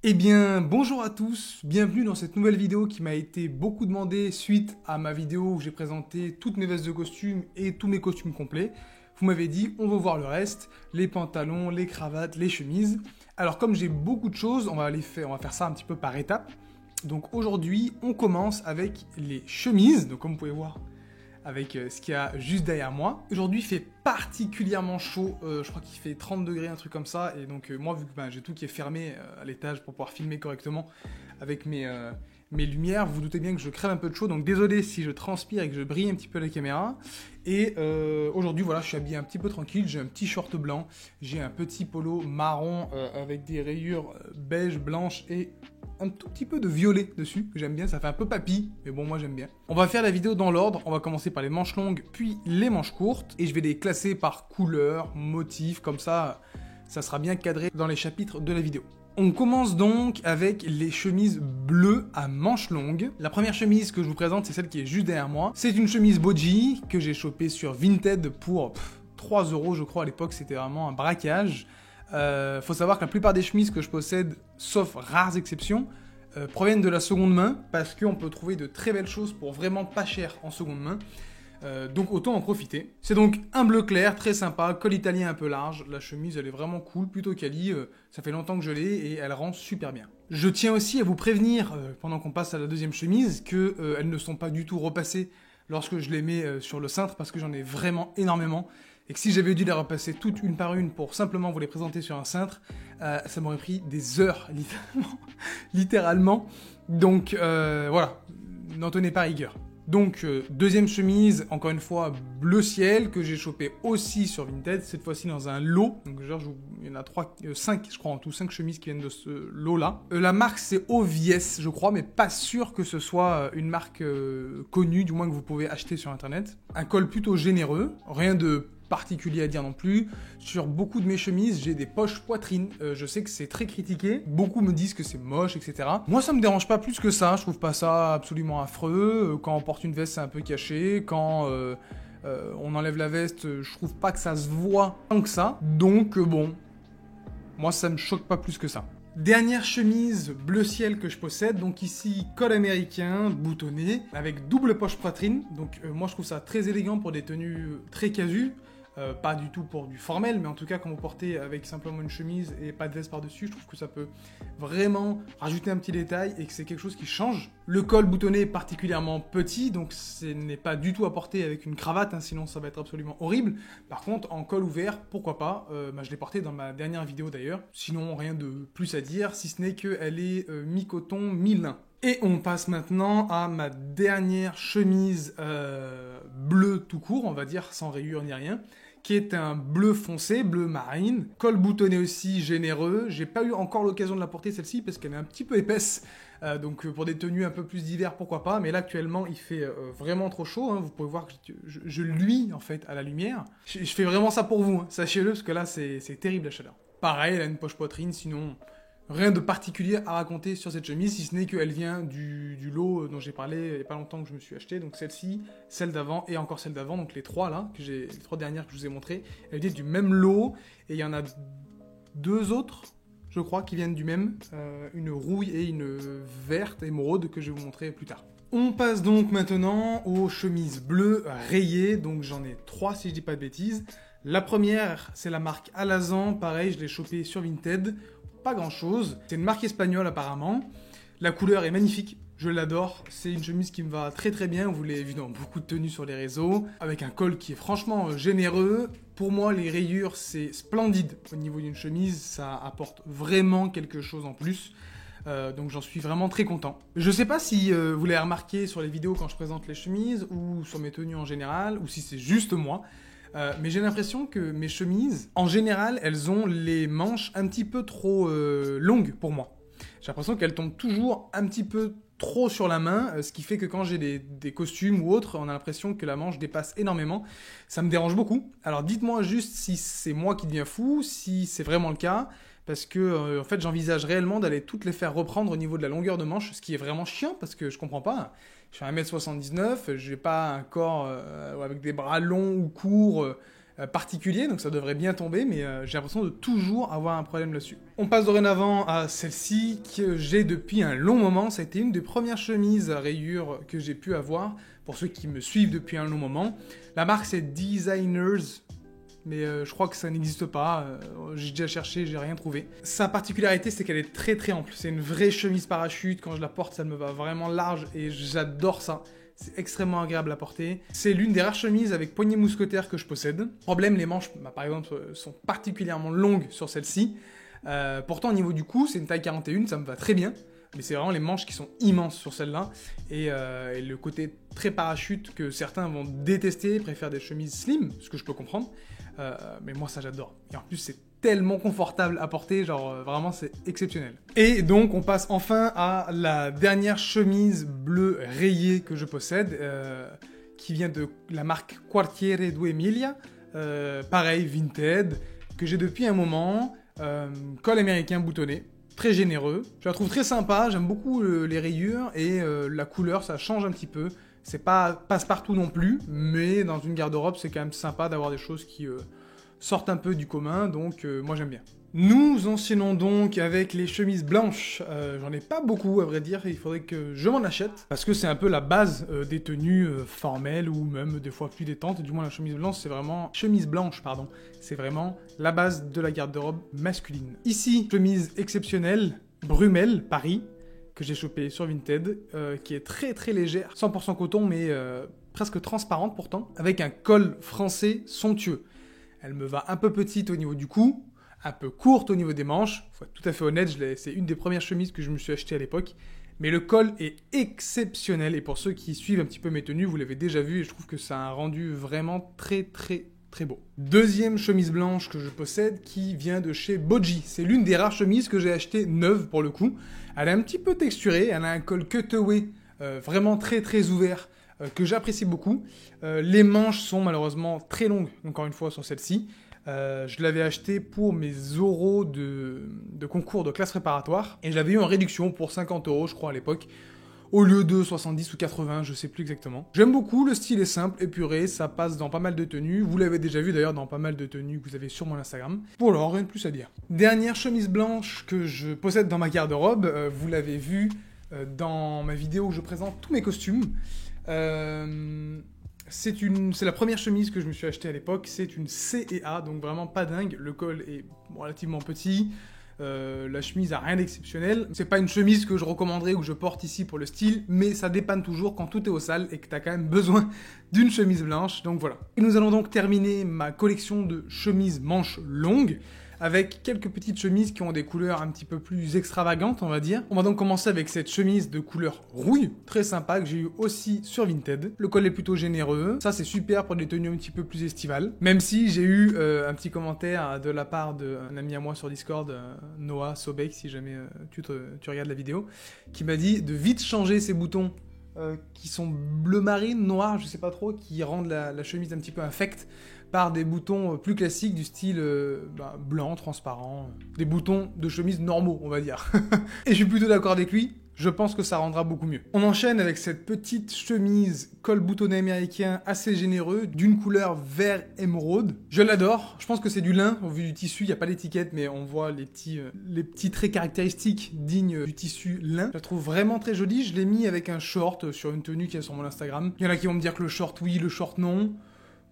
Eh bien, bonjour à tous, bienvenue dans cette nouvelle vidéo qui m'a été beaucoup demandée suite à ma vidéo où j'ai présenté toutes mes vestes de costume et tous mes costumes complets. Vous m'avez dit, on veut voir le reste, les pantalons, les cravates, les chemises. Alors comme j'ai beaucoup de choses, on va faire ça un petit peu par étapes. Donc aujourd'hui, on commence avec les chemises. Donc comme vous pouvez voir, avec ce qu'il y a juste derrière moi. Aujourd'hui, il fait particulièrement chaud, je crois qu'il fait 30 degrés, un truc comme ça, et donc moi, vu que j'ai tout qui est fermé à l'étage pour pouvoir filmer correctement avec mes lumières, vous vous doutez bien que je crève un peu de chaud, donc désolé si je transpire et que je brille un petit peu la caméra. Et aujourd'hui, voilà, je suis habillé un petit peu tranquille, j'ai un petit short blanc, j'ai un petit polo marron avec des rayures beige, blanches et un tout petit peu de violet dessus, que j'aime bien, ça fait un peu papy, mais bon, moi j'aime bien. On va faire la vidéo dans l'ordre, on va commencer par les manches longues, puis les manches courtes, et je vais les classer par couleur, motif, comme ça sera bien cadré dans les chapitres de la vidéo. On commence donc avec les chemises bleues à manches longues. La première chemise que je vous présente, c'est celle qui est juste derrière moi. C'est une chemise Boji que j'ai chopée sur Vinted pour 3 € je crois à l'époque, c'était vraiment un braquage. Faut savoir que la plupart des chemises que je possède, sauf rares exceptions, proviennent de la seconde main, parce qu'on peut trouver de très belles choses pour vraiment pas cher en seconde main. Donc autant en profiter. C'est donc un bleu clair, très sympa, col italien un peu large. La chemise elle est vraiment cool, plutôt quali, ça fait longtemps que je l'ai et elle rend super bien. Je tiens aussi à vous prévenir, pendant qu'on passe à la deuxième chemise, que elles ne sont pas du tout repassées lorsque je les mets sur le cintre, parce que j'en ai vraiment énormément. Et que si j'avais dû les repasser toutes une par une pour simplement vous les présenter sur un cintre, ça m'aurait pris des heures, littéralement. Donc voilà, n'en tenez pas rigueur. Donc deuxième chemise, encore une fois bleu ciel, que j'ai chopé aussi sur Vinted, cette fois-ci dans un lot. Donc genre, il y en a 5 je crois en tout, 5 chemises qui viennent de ce lot-là. La marque c'est Ovies je crois, mais pas sûr que ce soit une marque connue, du moins que vous pouvez acheter sur internet. Un col plutôt généreux, rien de particulier à dire non plus. Sur beaucoup de mes chemises, j'ai des poches poitrine. Je sais que c'est très critiqué. Beaucoup me disent que c'est moche, etc. Moi, ça me dérange pas plus que ça. Je trouve pas ça absolument affreux. Quand on porte une veste, c'est un peu caché. Quand on enlève la veste, je trouve pas que ça se voit tant que ça. Donc, bon, moi, ça me choque pas plus que ça. Dernière chemise bleu ciel que je possède, donc ici col américain, boutonné, avec double poche poitrine, donc moi je trouve ça très élégant pour des tenues très casu, pas du tout pour du formel, mais en tout cas quand vous portez avec simplement une chemise et pas de veste par-dessus, je trouve que ça peut vraiment rajouter un petit détail et que c'est quelque chose qui change. Le col boutonné est particulièrement petit, donc ce n'est pas du tout à porter avec une cravate, hein, sinon ça va être absolument horrible. Par contre, en col ouvert, pourquoi pas, je l'ai porté dans ma dernière vidéo d'ailleurs, sinon rien de plus à dire, si ce n'est qu'elle est mi-coton, mi-lin. Et on passe maintenant à ma dernière chemise bleue tout court, on va dire, sans rayures ni rien, qui est un bleu foncé, bleu marine, col boutonné aussi généreux. J'ai pas eu encore l'occasion de la porter celle-ci parce qu'elle est un petit peu épaisse, donc pour des tenues un peu plus d'hiver pourquoi pas, mais là actuellement il fait vraiment trop chaud, hein. Vous pouvez voir que je luis en fait à la lumière. Je fais vraiment ça pour vous, hein. Sachez-le, parce que là c'est terrible la chaleur. Pareil, elle a une poche poitrine, sinon rien de particulier à raconter sur cette chemise, si ce n'est qu'elle vient du lot dont j'ai parlé il n'y a pas longtemps que je me suis acheté. Donc celle-ci, celle d'avant et encore celle d'avant. Donc les trois là, les trois dernières que je vous ai montrées, elles viennent du même lot. Et il y en a 2 autres, je crois, qui viennent du même. Une rouille et une verte émeraude que je vais vous montrer plus tard. On passe donc maintenant aux chemises bleues rayées. Donc j'en ai 3 si je dis pas de bêtises. La première, c'est la marque Alazan. Pareil, je l'ai chopée sur Vinted. Pas grand chose. C'est une marque espagnole apparemment. La couleur est magnifique. Je l'adore. C'est une chemise qui me va très très bien. Vous l'avez vu dans beaucoup de tenues sur les réseaux. Avec un col qui est franchement généreux. Pour moi, les rayures, c'est splendide. Au niveau d'une chemise, ça apporte vraiment quelque chose en plus. Donc j'en suis vraiment très content. Je sais pas si vous l'avez remarqué sur les vidéos quand je présente les chemises ou sur mes tenues en général, ou si c'est juste moi. Mais j'ai l'impression que mes chemises, en général, elles ont les manches un petit peu trop longues pour moi. J'ai l'impression qu'elles tombent toujours un petit peu trop sur la main, ce qui fait que quand j'ai des costumes ou autres, on a l'impression que la manche dépasse énormément. Ça me dérange beaucoup. Alors dites-moi juste si c'est moi qui deviens fou, si c'est vraiment le cas, parce que en fait j'envisage réellement d'aller toutes les faire reprendre au niveau de la longueur de manche, ce qui est vraiment chiant parce que je comprends pas. Je fais 1m79, j'ai pas un corps avec des bras longs ou courts, particulier, donc ça devrait bien tomber, mais j'ai l'impression de toujours avoir un problème là-dessus. On passe dorénavant à celle-ci que j'ai depuis un long moment. Ça a été une des premières chemises à rayures que j'ai pu avoir, pour ceux qui me suivent depuis un long moment. La marque c'est Designers, mais je crois que ça n'existe pas, j'ai déjà cherché, j'ai rien trouvé. Sa particularité, c'est qu'elle est très très ample. C'est une vraie chemise parachute, quand je la porte, ça me va vraiment large, et j'adore ça. C'est extrêmement agréable à porter. C'est l'une des rares chemises avec poignée mousquetaire que je possède. Problème, les manches, par exemple, sont particulièrement longues sur celle-ci. Pourtant, au niveau du cou, c'est une taille 41, ça me va très bien. Mais c'est vraiment les manches qui sont immenses sur celle-là. Et le côté très parachute que certains vont détester, préfèrent des chemises slim, ce que je peux comprendre. Mais moi, ça j'adore. Et en plus, c'est tellement confortable à porter, genre vraiment c'est exceptionnel. Et donc on passe enfin à la dernière chemise bleue rayée que je possède, qui vient de la marque Quartiere Due Miglia, pareil Vinted, que j'ai depuis un moment, col américain boutonné, très généreux, je la trouve très sympa, j'aime beaucoup les rayures et la couleur ça change un petit peu, c'est pas passe-partout non plus, mais dans une garde-robe c'est quand même sympa d'avoir des choses qui sortent un peu du commun, donc moi j'aime bien. Nous enchaînons donc avec les chemises blanches. J'en ai pas beaucoup à vrai dire, il faudrait que je m'en achète, parce que c'est un peu la base des tenues formelles ou même des fois plus détentes. Du moins la chemise blanche c'est vraiment la base de la garde-robe masculine. Ici, chemise exceptionnelle, Brumel, Paris, que j'ai chopée sur Vinted, qui est très très légère, 100% coton mais presque transparente pourtant, avec un col français somptueux. Elle me va un peu petite au niveau du cou, un peu courte au niveau des manches. Faut être tout à fait honnête, c'est une des premières chemises que je me suis achetée à l'époque. Mais le col est exceptionnel. Et pour ceux qui suivent un petit peu mes tenues, vous l'avez déjà vu. Et je trouve que ça a un rendu vraiment très très très beau. Deuxième chemise blanche que je possède qui vient de chez Boji. C'est l'une des rares chemises que j'ai achetées neuve pour le coup. Elle est un petit peu texturée. Elle a un col cutaway vraiment très très ouvert. Que j'apprécie beaucoup. Les manches sont malheureusement très longues, encore une fois, sur celle-ci. Je l'avais acheté pour mes oraux de concours de classe préparatoire, et je l'avais eu en réduction pour 50 €, je crois, à l'époque, au lieu de 70 ou 80, je sais plus exactement. J'aime beaucoup, le style est simple, épuré, ça passe dans pas mal de tenues. Vous l'avez déjà vu d'ailleurs dans pas mal de tenues que vous avez sur mon Instagram. Pour l'heure, rien de plus à dire. Dernière chemise blanche que je possède dans ma garde-robe, vous l'avez vu dans ma vidéo où je présente tous mes costumes. C'est la première chemise que je me suis achetée à l'époque, c'est une C&A, donc vraiment pas dingue, le col est relativement petit, la chemise a rien d'exceptionnel, c'est pas une chemise que je recommanderais ou que je porte ici pour le style, mais ça dépanne toujours quand tout est au sale et que t'as quand même besoin d'une chemise blanche, donc voilà. Et nous allons donc terminer ma collection de chemises manches longues, avec quelques petites chemises qui ont des couleurs un petit peu plus extravagantes, on va dire. On va donc commencer avec cette chemise de couleur rouille, très sympa, que j'ai eu aussi sur Vinted. Le col est plutôt généreux, ça c'est super pour des tenues un petit peu plus estivales. Même si j'ai eu un petit commentaire de la part d'un ami à moi sur Discord, Noah Sobek, si jamais tu regardes la vidéo, qui m'a dit de vite changer ces boutons qui sont bleu marine, noir, je sais pas trop, qui rendent la chemise un petit peu infecte, par des boutons plus classiques du style blanc, transparent, des boutons de chemise normaux, on va dire. Et je suis plutôt d'accord avec lui, je pense que ça rendra beaucoup mieux. On enchaîne avec cette petite chemise col boutonné américain assez généreux, d'une couleur vert émeraude. Je l'adore, je pense que c'est du lin, au vu du tissu, il n'y a pas d'étiquette, mais on voit les petits traits caractéristiques dignes du tissu lin. Je la trouve vraiment très jolie, je l'ai mis avec un short sur une tenue qui est sur mon Instagram. Il y en a qui vont me dire que le short oui, le short non.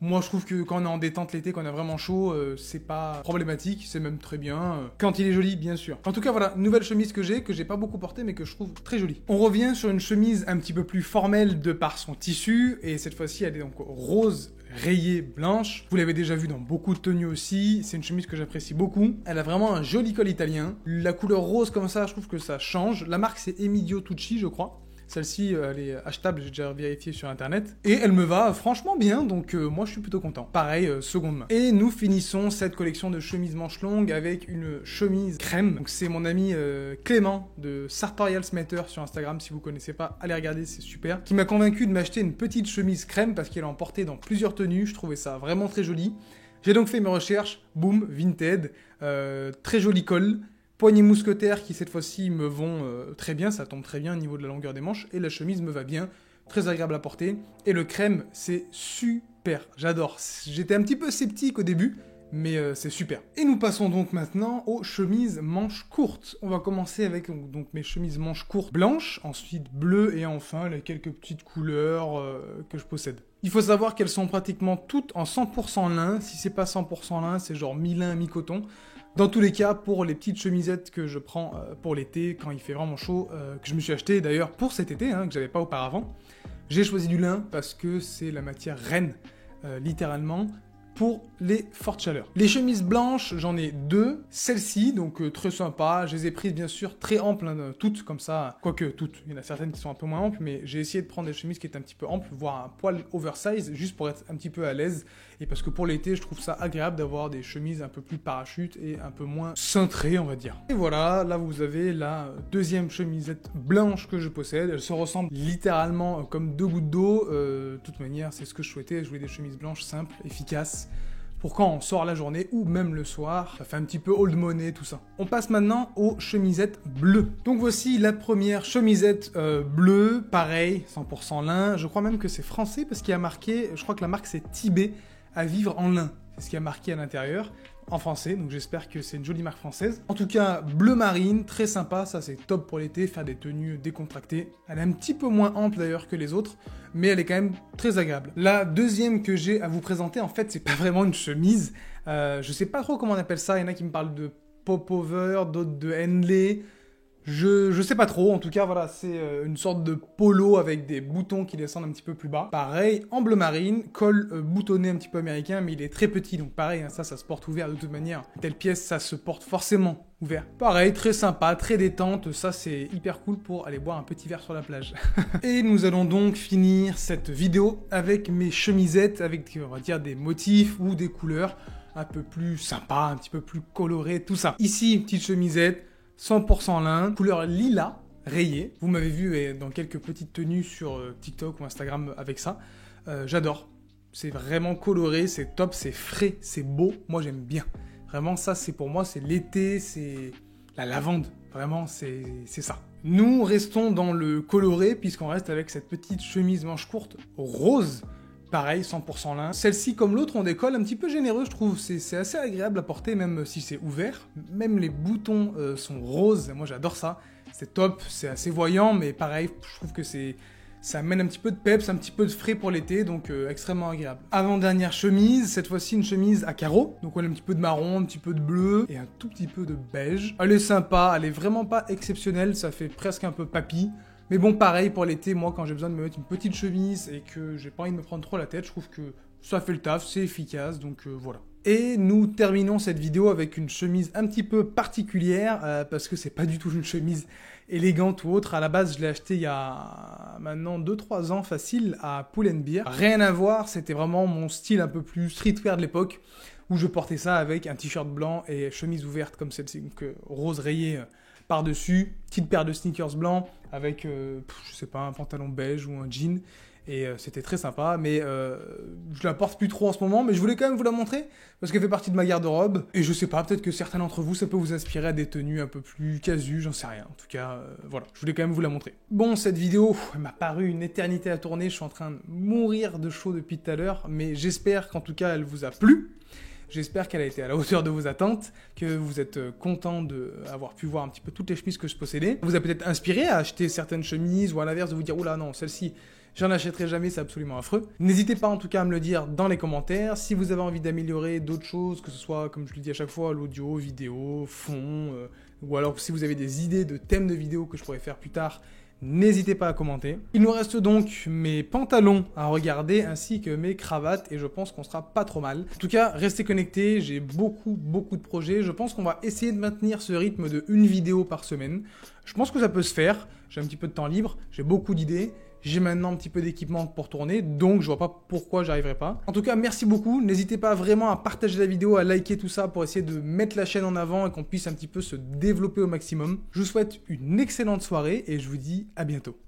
Moi, je trouve que quand on est en détente l'été, quand on a vraiment chaud, c'est pas problématique, c'est même très bien. Quand il est joli, bien sûr. En tout cas, voilà, nouvelle chemise que j'ai pas beaucoup portée, mais que je trouve très jolie. On revient sur une chemise un petit peu plus formelle de par son tissu, et cette fois-ci, elle est donc rose rayée blanche. Vous l'avez déjà vu dans beaucoup de tenues aussi, c'est une chemise que j'apprécie beaucoup. Elle a vraiment un joli col italien. La couleur rose comme ça, je trouve que ça change. La marque, c'est Emidio Tucci, je crois. Celle-ci, elle est achetable, j'ai déjà vérifié sur internet. Et elle me va franchement bien, donc moi je suis plutôt content. Pareil, seconde main. Et nous finissons cette collection de chemises manches longues avec une chemise crème. Donc c'est mon ami Clément de Sartorial Smetter sur Instagram, si vous connaissez pas, allez regarder, c'est super. Qui m'a convaincu de m'acheter une petite chemise crème parce qu'elle est emportée dans plusieurs tenues, je trouvais ça vraiment très joli. J'ai donc fait mes recherches, boum, Vinted, très joli col. Poignée mousquetaire qui cette fois-ci me vont très bien, ça tombe très bien au niveau de la longueur des manches, et la chemise me va bien, très agréable à porter, et le crème c'est super super, j'adore. J'étais un petit peu sceptique au début, mais c'est super. Et nous passons donc maintenant aux chemises manches courtes. On va commencer avec donc mes chemises manches courtes blanches, ensuite bleues et enfin les quelques petites couleurs que je possède. Il faut savoir qu'elles sont pratiquement toutes en 100% lin. Si c'est pas 100% lin, c'est genre mi-lin, mi-coton. Dans tous les cas, pour les petites chemisettes que je prends pour l'été, quand il fait vraiment chaud, que je me suis acheté d'ailleurs pour cet été, que j'avais pas auparavant, j'ai choisi du lin parce que c'est la matière reine, littéralement, pour les fortes chaleurs. Les chemises blanches, j'en ai deux. Celle-ci, donc très sympa. Je les ai prises bien sûr très amples, toutes comme ça. Quoique toutes, il y en a certaines qui sont un peu moins amples, mais j'ai essayé de prendre des chemises qui étaient un petit peu amples, voire un poil oversize, juste pour être un petit peu à l'aise. Et parce que pour l'été, je trouve ça agréable d'avoir des chemises un peu plus parachute et un peu moins cintrées, on va dire. Et voilà, là vous avez la deuxième chemisette blanche que je possède. Elle se ressemble littéralement comme deux gouttes d'eau. De toute manière, c'est ce que je souhaitais. Je voulais des chemises blanches simples, efficaces, pour quand on sort la journée ou même le soir. Ça fait un petit peu old money, tout ça. On passe maintenant aux chemisettes bleues. Donc voici la première chemisette bleue, pareil, 100% lin. Je crois même que c'est français parce qu'il y a marqué, je crois que la marque c'est Tibet à vivre en lin. C'est ce qui a marqué à l'intérieur, en français, donc j'espère que c'est une jolie marque française. En tout cas, bleu marine, très sympa, ça c'est top pour l'été, faire des tenues décontractées. Elle est un petit peu moins ample d'ailleurs que les autres, mais elle est quand même très agréable. La deuxième que j'ai à vous présenter, en fait, c'est pas vraiment une chemise. Je sais pas trop comment on appelle ça, il y en a qui me parlent de popover, d'autres de Henley. Je sais pas trop, en tout cas voilà, c'est une sorte de polo avec des boutons qui descendent un petit peu plus bas. Pareil, en bleu marine, col boutonné un petit peu américain, mais il est très petit, donc pareil, ça se porte ouvert de toute manière. Telle pièce, ça se porte forcément ouvert. Pareil, très sympa, très détente, ça c'est hyper cool pour aller boire un petit verre sur la plage. Et nous allons donc finir cette vidéo avec mes chemisettes, avec on va dire des motifs ou des couleurs un peu plus sympas, un petit peu plus colorées, tout ça. Ici, petite chemisette, 100% lin, couleur lilas, rayée. Vous m'avez vu dans quelques petites tenues sur TikTok ou Instagram avec ça. J'adore. C'est vraiment coloré, c'est top, c'est frais, c'est beau. Moi, j'aime bien. Vraiment, ça, c'est pour moi, c'est l'été, c'est la lavande. Vraiment, c'est ça. Nous restons dans le coloré, puisqu'on reste avec cette petite chemise manche courte rose. Pareil, 100% lin. Celle-ci, comme l'autre, ont des cols un petit peu généreux, je trouve. C'est assez agréable à porter, même si c'est ouvert. Même les boutons sont roses. Moi, j'adore ça. C'est top, c'est assez voyant, mais pareil, je trouve que ça amène un petit peu de peps, un petit peu de frais pour l'été, donc extrêmement agréable. Avant-dernière chemise, cette fois-ci une chemise à carreaux. Donc on a un petit peu de marron, un petit peu de bleu et un tout petit peu de beige. Elle est sympa, elle est vraiment pas exceptionnelle, ça fait presque un peu papy. Mais bon, pareil, pour l'été, moi, quand j'ai besoin de me mettre une petite chemise et que j'ai pas envie de me prendre trop la tête, je trouve que ça fait le taf, c'est efficace, donc voilà. Et nous terminons cette vidéo avec une chemise un petit peu particulière, parce que c'est pas du tout une chemise élégante ou autre. À la base, je l'ai achetée il y a maintenant 2-3 ans facile à Pull&Bear. Rien à voir, c'était vraiment mon style un peu plus streetwear de l'époque, où je portais ça avec un t-shirt blanc et chemise ouverte comme celle-ci, donc rose rayée par-dessus, petite paire de sneakers blancs avec, je sais pas, un pantalon beige ou un jean. Et c'était très sympa, mais je la porte plus trop en ce moment, mais je voulais quand même vous la montrer, parce qu'elle fait partie de ma garde-robe, et je sais pas, peut-être que certains d'entre vous, ça peut vous inspirer à des tenues un peu plus casu, j'en sais rien. En tout cas, voilà, je voulais quand même vous la montrer. Bon, cette vidéo, elle m'a paru une éternité à tourner, je suis en train de mourir de chaud depuis tout à l'heure, mais j'espère qu'en tout cas, elle vous a plu. J'espère qu'elle a été à la hauteur de vos attentes, que vous êtes content d'avoir pu voir un petit peu toutes les chemises que je possédais. Vous a peut-être inspiré à acheter certaines chemises, ou à l'inverse de vous dire « Oula non, celle-ci, j'en achèterai jamais, c'est absolument affreux ». N'hésitez pas en tout cas à me le dire dans les commentaires. Si vous avez envie d'améliorer d'autres choses, que ce soit, comme je le dis à chaque fois, l'audio, vidéo, fond, ou alors si vous avez des idées de thèmes de vidéos que je pourrais faire plus tard, n'hésitez pas à commenter. Il nous reste donc mes pantalons à regarder ainsi que mes cravates et je pense qu'on sera pas trop mal. En tout cas, restez connectés, j'ai beaucoup de projets. Je pense qu'on va essayer de maintenir ce rythme de une vidéo par semaine. Je pense que ça peut se faire. J'ai un petit peu de temps libre, j'ai beaucoup d'idées. J'ai maintenant un petit peu d'équipement pour tourner, donc je vois pas pourquoi j'arriverai pas. En tout cas, merci beaucoup. N'hésitez pas vraiment à partager la vidéo, à liker tout ça pour essayer de mettre la chaîne en avant et qu'on puisse un petit peu se développer au maximum. Je vous souhaite une excellente soirée et je vous dis à bientôt.